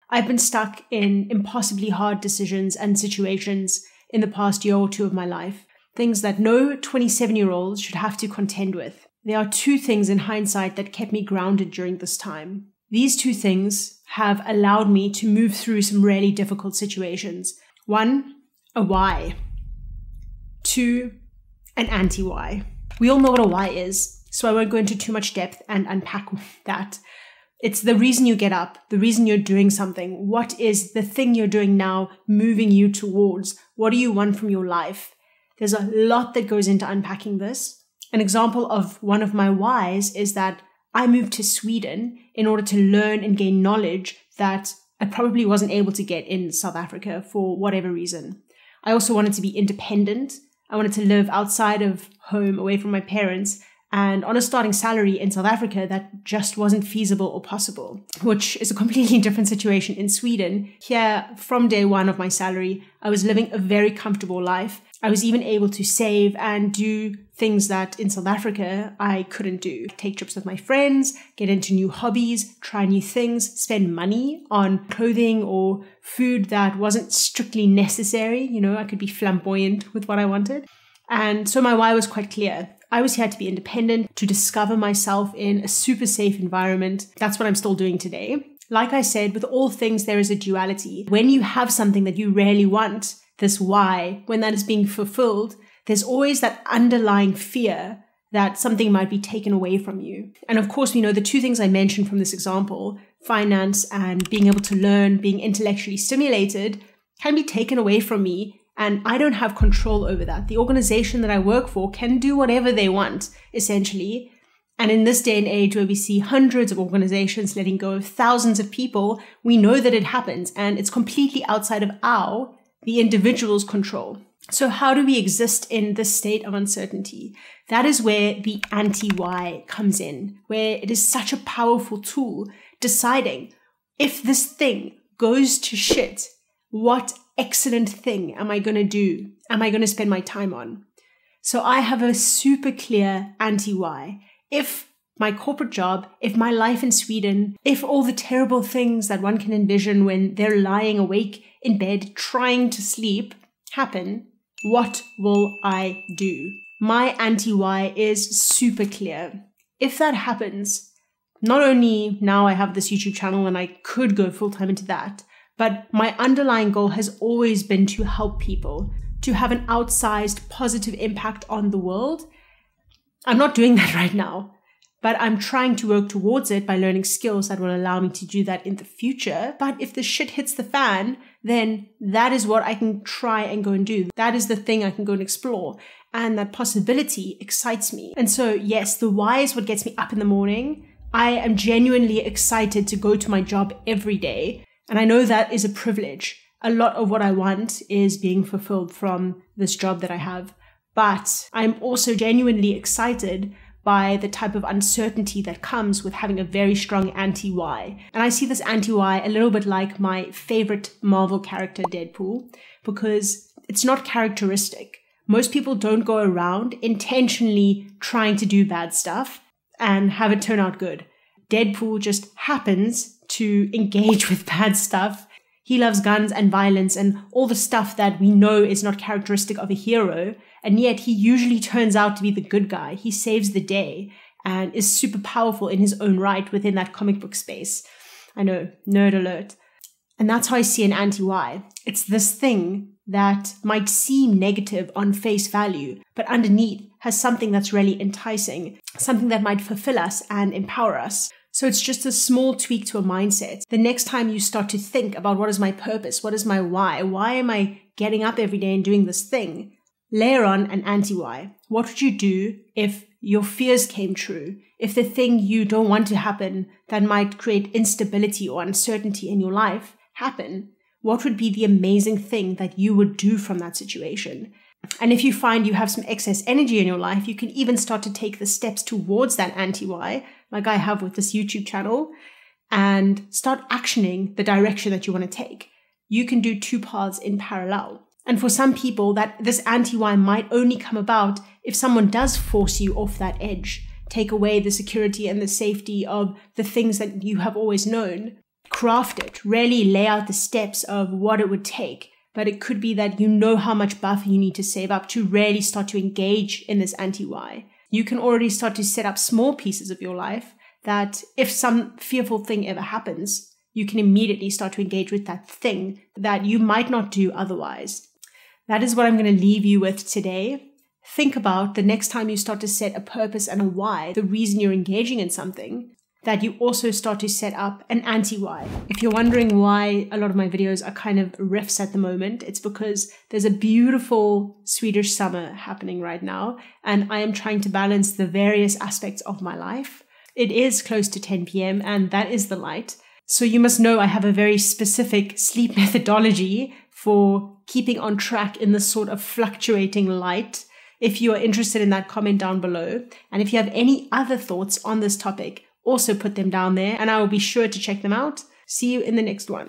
I've been stuck in impossibly hard decisions and situations in the past year or two of my life. Things that no 27-year-old should have to contend with. There are two things in hindsight that kept me grounded during this time. These two things have allowed me to move through some really difficult situations. One, a why. Two, an anti-why. We all know what a why is, so I won't go into too much depth and unpack that. It's the reason you get up, the reason you're doing something. What is the thing you're doing now moving you towards? What do you want from your life? There's a lot that goes into unpacking this. An example of one of my whys is that I moved to Sweden in order to learn and gain knowledge that I probably wasn't able to get in South Africa for whatever reason. I also wanted to be independent. I wanted to live outside of home, away from my parents, and on a starting salary in South Africa that just wasn't feasible or possible, which is a completely different situation in Sweden. Here, from day one of my salary, I was living a very comfortable life. I was even able to save and do things that in South Africa I couldn't do. Take trips with my friends, get into new hobbies, try new things, spend money on clothing or food that wasn't strictly necessary. You know, I could be flamboyant with what I wanted. And so my why was quite clear. I was here to be independent, to discover myself in a super safe environment. That's what I'm still doing today. Like I said, with all things, there is a duality. When you have something that you really want, this why, when that is being fulfilled, there's always that underlying fear that something might be taken away from you. And of course, we know the two things I mentioned from this example, finance and being able to learn, being intellectually stimulated, can be taken away from me. And I don't have control over that. The organization that I work for can do whatever they want, essentially. And in this day and age where we see hundreds of organizations letting go of thousands of people, we know that it happens and it's completely outside of the individual's control. So how do we exist in this state of uncertainty? That is where the anti-why comes in, where it is such a powerful tool deciding if this thing goes to shit, what excellent thing am I going to do? Am I going to spend my time on? So I have a super clear anti-why. If my corporate job, if my life in Sweden, if all the terrible things that one can envision when they're lying awake in bed trying to sleep happen, what will I do? My anti-why is super clear. If that happens, not only now I have this YouTube channel and I could go full-time into that, but my underlying goal has always been to help people, to have an outsized positive impact on the world. I'm not doing that right now, but I'm trying to work towards it by learning skills that will allow me to do that in the future. But if the shit hits the fan, then that is what I can try and go and do. That is the thing I can go and explore. And that possibility excites me. And so, yes, the why is what gets me up in the morning. I am genuinely excited to go to my job every day. And I know that is a privilege. A lot of what I want is being fulfilled from this job that I have. But I'm also genuinely excited by the type of uncertainty that comes with having a very strong anti-why. And I see this anti-why a little bit like my favorite Marvel character, Deadpool, because it's not characteristic. Most people don't go around intentionally trying to do bad stuff and have it turn out good. Deadpool just happens to engage with bad stuff. He loves guns and violence and all the stuff that we know is not characteristic of a hero. And yet he usually turns out to be the good guy. He saves the day and is super powerful in his own right within that comic book space. I know, nerd alert. And that's how I see an anti-why. It's this thing that might seem negative on face value, but underneath has something that's really enticing, something that might fulfill us and empower us. So it's just a small tweak to a mindset. The next time you start to think about what is my purpose, what is my why am I getting up every day and doing this thing? Layer on an anti-why. What would you do if your fears came true? If the thing you don't want to happen that might create instability or uncertainty in your life happen? What would be the amazing thing that you would do from that situation? And if you find you have some excess energy in your life, you can even start to take the steps towards that anti-why, like I have with this YouTube channel, and start actioning the direction that you want to take. You can do two paths in parallel. And for some people, that this anti-why might only come about if someone does force you off that edge, take away the security and the safety of the things that you have always known. craft it, really lay out the steps of what it would take. But it could be that you know how much buffer you need to save up to really start to engage in this anti-why. You can already start to set up small pieces of your life that if some fearful thing ever happens, you can immediately start to engage with that thing that you might not do otherwise. That is what I'm going to leave you with today. Think about the next time you start to set a purpose and a why, the reason you're engaging in something, that you also start to set up an anti-why. If you're wondering why a lot of my videos are kind of riffs at the moment, it's because there's a beautiful Swedish summer happening right now, and I am trying to balance the various aspects of my life. It is close to 10 p.m. and that is the light. So you must know I have a very specific sleep methodology for keeping on track in this sort of fluctuating light. If you are interested in that, comment down below. And if you have any other thoughts on this topic, also put them down there and I will be sure to check them out. See you in the next one.